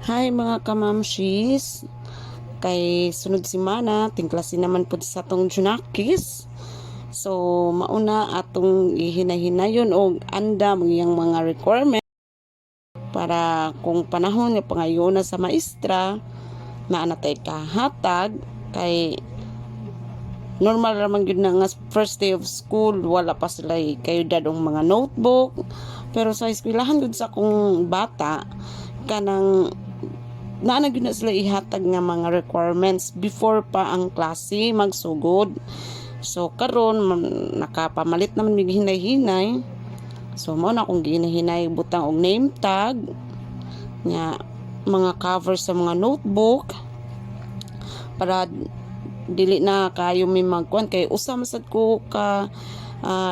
Hi mga kamamshis, kay sunod semana tingklasin naman po sa tong Junakis. So mauna atong ihinay-hinayon og andam iyang mga requirement para kung panahon nga pangayon na sa maestra na natay kahatag kay normal ramang yun na nga first day of school wala pa sila kayo dadong mga notebook, pero sa eskwelahan gud sa akong bata kanang naanag na sila ihatag nga mga requirements before pa ang klase magsugod. So karon nakapamalit naman mig hinay-hinay. So mao na akong ginahinay butang og name tag nga mga cover sa mga notebook para dili na kayo may magkuan kay usa masad ko ka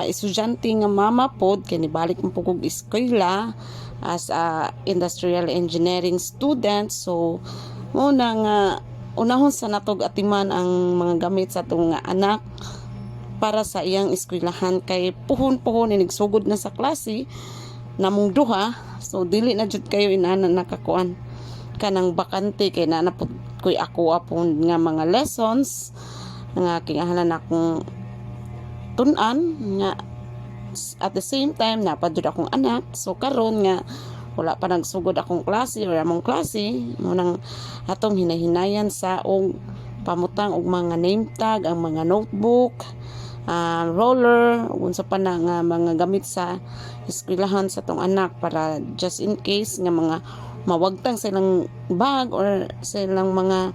estudyante nga mama pod kay nibalik mo pugog eskwela as a industrial engineering student. So muna nga unahon sa natog atiman ang mga gamit sa atong anak para sa iyang eskwelahan kay puhon-puhon inigsugod na sa klase namong duha. So dili na jud kayo inana nakakuan kanang bakante kay nanapod koy ako apon nga mga lessons nga kinahanglan akong tun-an nga at the same time napadud akong anak. So karon nga wala pa nagsugod akong klase or among klase mo nang atong hinahinayan sa og pamutang og mga name tag, ang mga notebook, roller ug unsa pa na nga mga gamit sa eskwelahan sa tong anak para just in case nga mga mawagtang silang bag or silang mga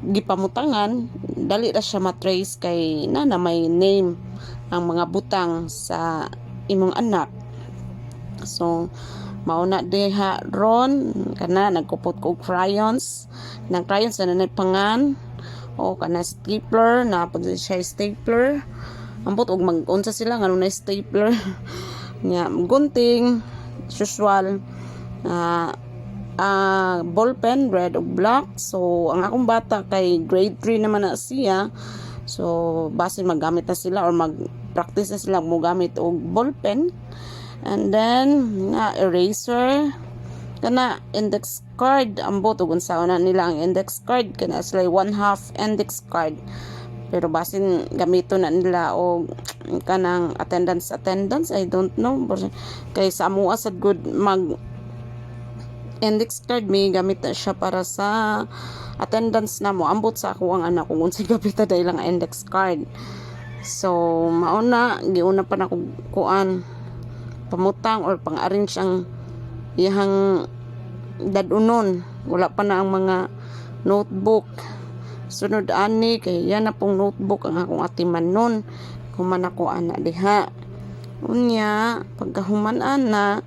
gipamutangan dali ra siya matrace kay na may name ang mga butang sa imong anak. So mauna diha ron kana nagkupot ko og crayons nang crayons na nanay pangan o kana stapler na pud siya stapler ambot og mag-unsa sila nga na stapler nya gunting usual ballpen red ug black. So ang akong bata kay grade 3 naman na siya, so base maggamit na sila or mag-practice na sila mo gamit og ballpen, and then na eraser kana index card ambot ug unsaon na nila ang index card kana sila 1/2 index card, pero basin gamito na nila og kanang attendance I don't know kay sa amo sad good mag index card may gamit na siya para sa attendance na mo ambot sa ako ang anak kung unsay gapita dahil lang index card. So mauna giuna pa na kuan pamutang or pang-arrange ang iyang dadunon, wala pa na ang mga notebook. Sunod ani kay yan na pong notebook ang akong atiman nun kuman ako ana diha unya pagkahuman na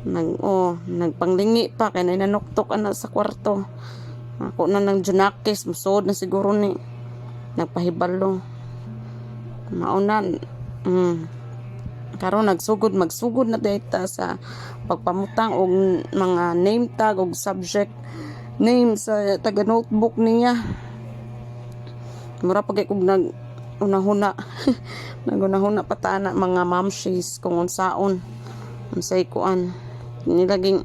nagpanglingi pa kay nanuktok ana sa kwarto ako na ng Junakis musod na siguro ni nagpahibalo maunan karon magsugod na data sa pagpamutang og mga name tag og subject name sa taga notebook niya. Mura pagay kog nag-unahuna nagunahuna patana mga mamshis kung unsaon unsay kuan nilaging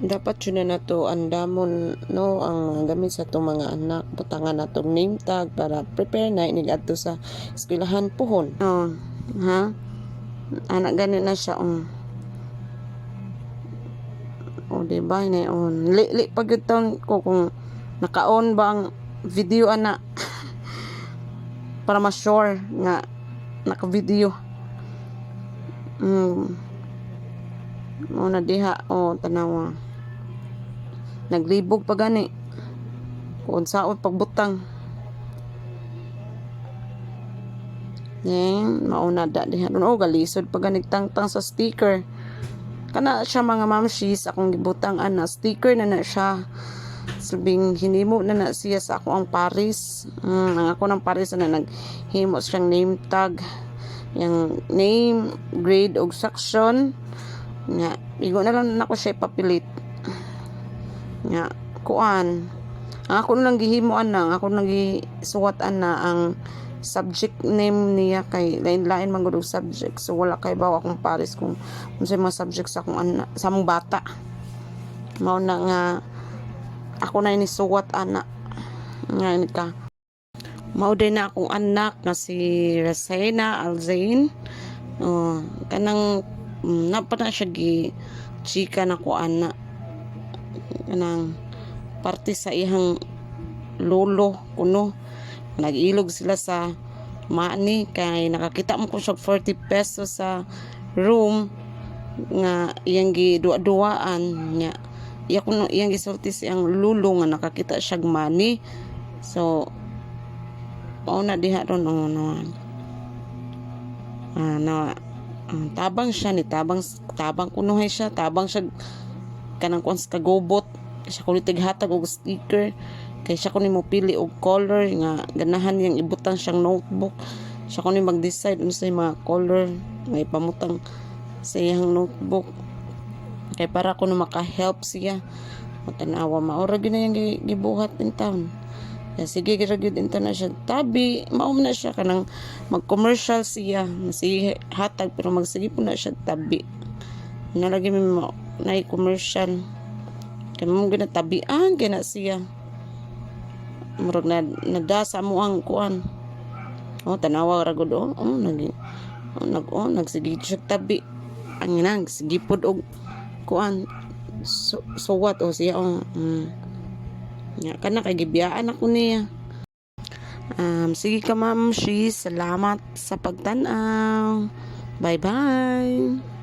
dapat yun na to andamon no ang gamit sa itong mga anak butangan na itong name tag para prepare na inig adto sa eskwelahan puhon ha anak ganit na siya diba na li pag yun ko kung naka-on ba ang video ana para ma-sure nga naka-video na diha tanawa naglibog pa gani kung saan pagbutang mauna diha doon galisod pa gani tangtang sa sticker kana siya mga mamshis akong gibutang ana sticker na siya sabing hinimo na siya sa ako ang Paris ang ako ng Paris na naghimo siyang name tag yung name, grade og section nga igo na lang nako siya ipapilit nga kuan ako nang gihimuan na ako nang gisuwatan na ang subject name niya kay lain-lain man gud subject, so wala kay bawa akong pares kung unsay mga subject sa akong sa among bata mao na nga ako na ini suwat ana nga ini ka mao din na akong anak nga si Rosena Alzain. Kanang napa na siya gi chika na ko ana kanang parte sa ihang lolo kuno nag-ilog sila sa mani kay nakakita mo ko siya 40 pesos sa room nga iyang giduwa-duwaan nya iya kuno iyang gisulti siyang lolo nga nakakita siya mani. So mao na diha ron tabang siya ni tabang kunuhay siya tabang siya kanang kuan sa kagobot siya kuno tighatag og sticker kay siya kuno mo pili og color nga ganahan yang ibutang siyang notebook siya kuno mag-decide unsay mga color nga ipamutang sa iyang notebook kay para kuno maka-help siya matanawa maura gyud na yang gibuhat in town. Sige gira gyud into na siya tabi mao na siya kanang mag-commercial siya sige hatag pero magsige po na siya tabi nalagi mi na commercial kay mo gina tabian kay na siya murag na nadasa mo ang kuan tanawa ra gud nagsige siya tabi ang nang sige pod og kuan suwat siya kana kay gibiyaan ako niya. Sige ka ma'am, salamat sa pagtanaw. Bye bye.